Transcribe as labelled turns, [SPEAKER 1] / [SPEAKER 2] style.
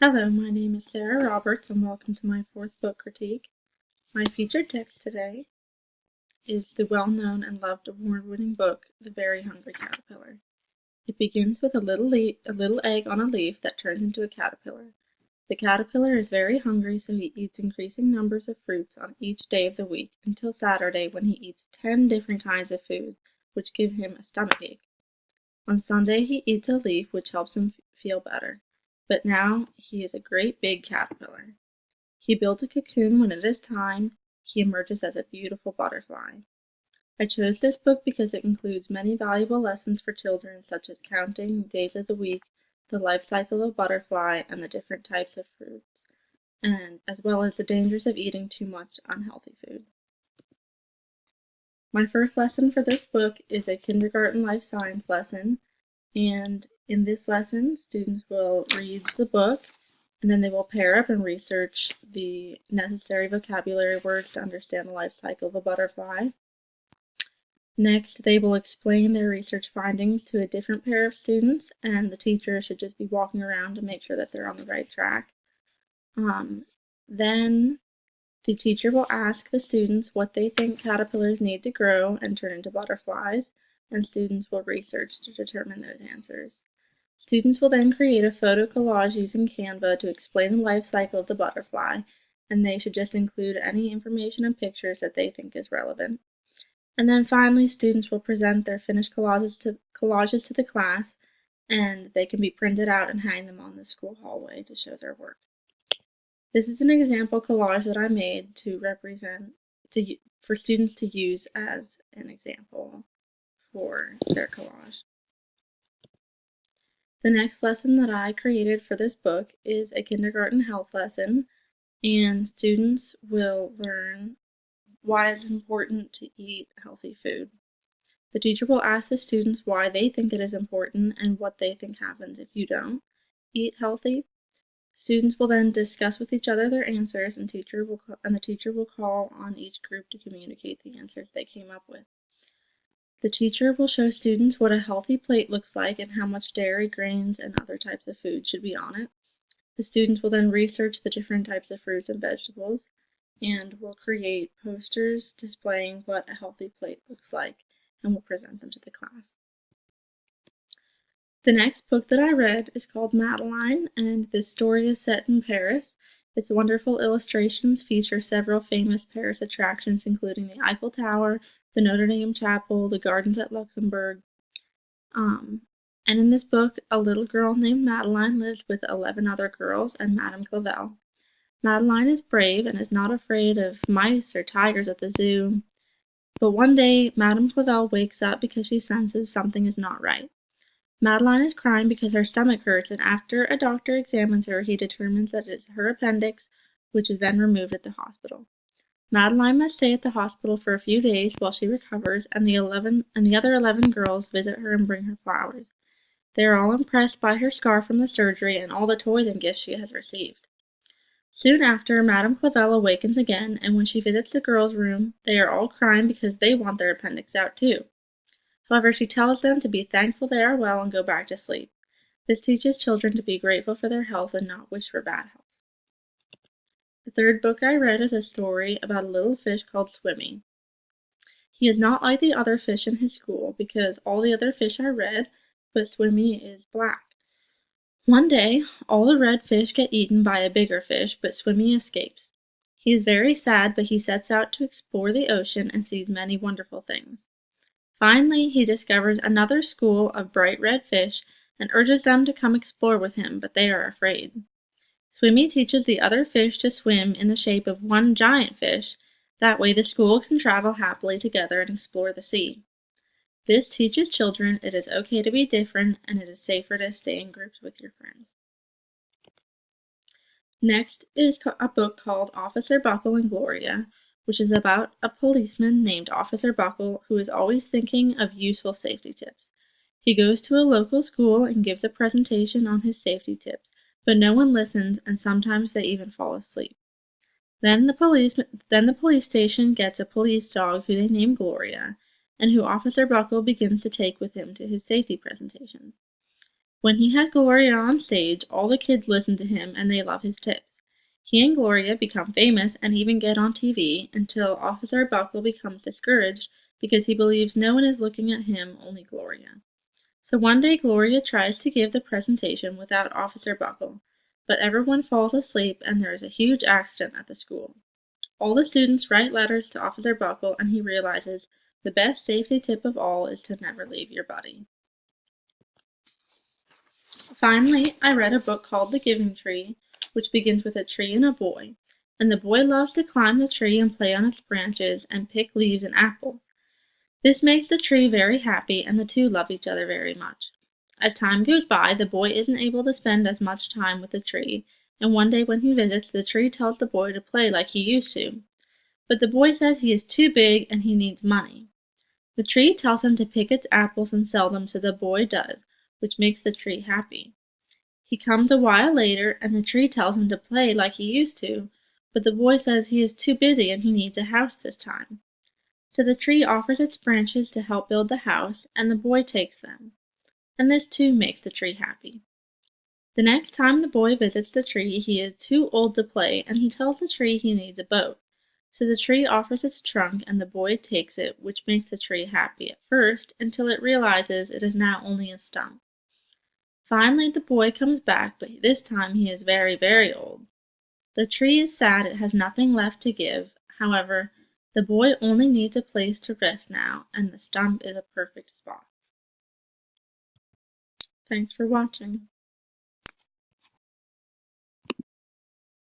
[SPEAKER 1] Hello, my name is Sarah Roberts, and welcome to my fourth book critique. My featured text today is the well-known and loved award-winning book, The Very Hungry Caterpillar. It begins with a little egg on a leaf that turns into a caterpillar. The caterpillar is very hungry, so he eats increasing numbers of fruits on each day of the week until Saturday, when he eats 10 different kinds of food, which give him a stomachache. On Sunday he eats a leaf, which helps him feel better. But now he is a great big caterpillar. He builds a cocoon when it is time. He emerges as a beautiful butterfly. I chose this book because it includes many valuable lessons for children, such as counting days of the week, the life cycle of butterfly, and the different types of fruits, and as well as the dangers of eating too much unhealthy food. My first lesson for this book is a kindergarten life science lesson, and in this lesson, students will read the book, and then they will pair up and research the necessary vocabulary words to understand the life cycle of a butterfly. Next, they will explain their research findings to a different pair of students, and the teacher should just be walking around to make sure that they're on the right track. Then the teacher will ask the students what they think caterpillars need to grow and turn into butterflies, and students will research to determine those answers. Students will then create a photo collage using Canva to explain the life cycle of the butterfly, and they should just include any information and pictures that they think is relevant. And then finally, students will present their finished collages to the class, and they can be printed out and hang them on the school hallway to show their work. This is an example collage that I made for students to use as an example for their collage. The next lesson that I created for this book is a kindergarten health lesson, and students will learn why it's important to eat healthy food. The teacher will ask the students why they think it is important and what they think happens if you don't eat healthy. Students will then discuss with each other their answers, and the teacher will call on each group to communicate the answers they came up with. The teacher will show students what a healthy plate looks like and how much dairy, grains, and other types of food should be on it. The students will then research the different types of fruits and vegetables, and will create posters displaying what a healthy plate looks like, and will present them to the class. The next book that I read is called Madeline, and the story is set in Paris. Its wonderful illustrations feature several famous Paris attractions, including the Eiffel Tower, the Notre Dame Chapel, the gardens at Luxembourg. And in this book, a little girl named Madeline lives with 11 other girls and Madame Clavel. Madeline is brave and is not afraid of mice or tigers at the zoo. But one day, Madame Clavel wakes up because she senses something is not right. Madeline is crying because her stomach hurts, and after a doctor examines her, he determines that it is her appendix, which is then removed at the hospital. Madeline must stay at the hospital for a few days while she recovers, and the other 11 girls visit her and bring her flowers. They are all impressed by her scar from the surgery and all the toys and gifts she has received. Soon after, Madame Clavel awakens again, and when she visits the girls' room, they are all crying because they want their appendix out too. However, she tells them to be thankful they are well and go back to sleep. This teaches children to be grateful for their health and not wish for bad health. The third book I read is a story about a little fish called Swimmy. He is not like the other fish in his school because all the other fish are red, but Swimmy is black. One day, all the red fish get eaten by a bigger fish, but Swimmy escapes. He is very sad, but he sets out to explore the ocean and sees many wonderful things. Finally, he discovers another school of bright red fish and urges them to come explore with him, but they are afraid. Swimmy teaches the other fish to swim in the shape of one giant fish. That way the school can travel happily together and explore the sea. This teaches children it is okay to be different, and it is safer to stay in groups with your friends. Next is a book called Officer Buckle and Gloria, which is about a policeman named Officer Buckle who is always thinking of useful safety tips. He goes to a local school and gives a presentation on his safety tips, but no one listens, and sometimes they even fall asleep. Then the police station gets a police dog who they name Gloria, and who Officer Buckle begins to take with him to his safety presentations. When he has Gloria on stage, all the kids listen to him and they love his tips. He and Gloria become famous and even get on TV until Officer Buckle becomes discouraged because he believes no one is looking at him, only Gloria. So one day Gloria tries to give the presentation without Officer Buckle, but everyone falls asleep and there is a huge accident at the school. All the students write letters to Officer Buckle and he realizes the best safety tip of all is to never leave your buddy. Finally, I read a book called The Giving Tree, which begins with a tree and a boy, and the boy loves to climb the tree and play on its branches and pick leaves and apples. This makes the tree very happy and the two love each other very much. As time goes by, the boy isn't able to spend as much time with the tree, and one day when he visits, the tree tells the boy to play like he used to. But the boy says he is too big and he needs money. The tree tells him to pick its apples and sell them, so the boy does, which makes the tree happy. He comes a while later and the tree tells him to play like he used to, but the boy says he is too busy and he needs a house this time. So the tree offers its branches to help build the house, and the boy takes them. And this too makes the tree happy. The next time the boy visits the tree, he is too old to play, and he tells the tree he needs a boat. So the tree offers its trunk, and the boy takes it, which makes the tree happy at first, until it realizes it is now only a stump. Finally, the boy comes back, but this time he is very, very old. The tree is sad it has nothing left to give. However, the boy only needs a place to rest now, and the stump is a perfect spot. Thanks for watching.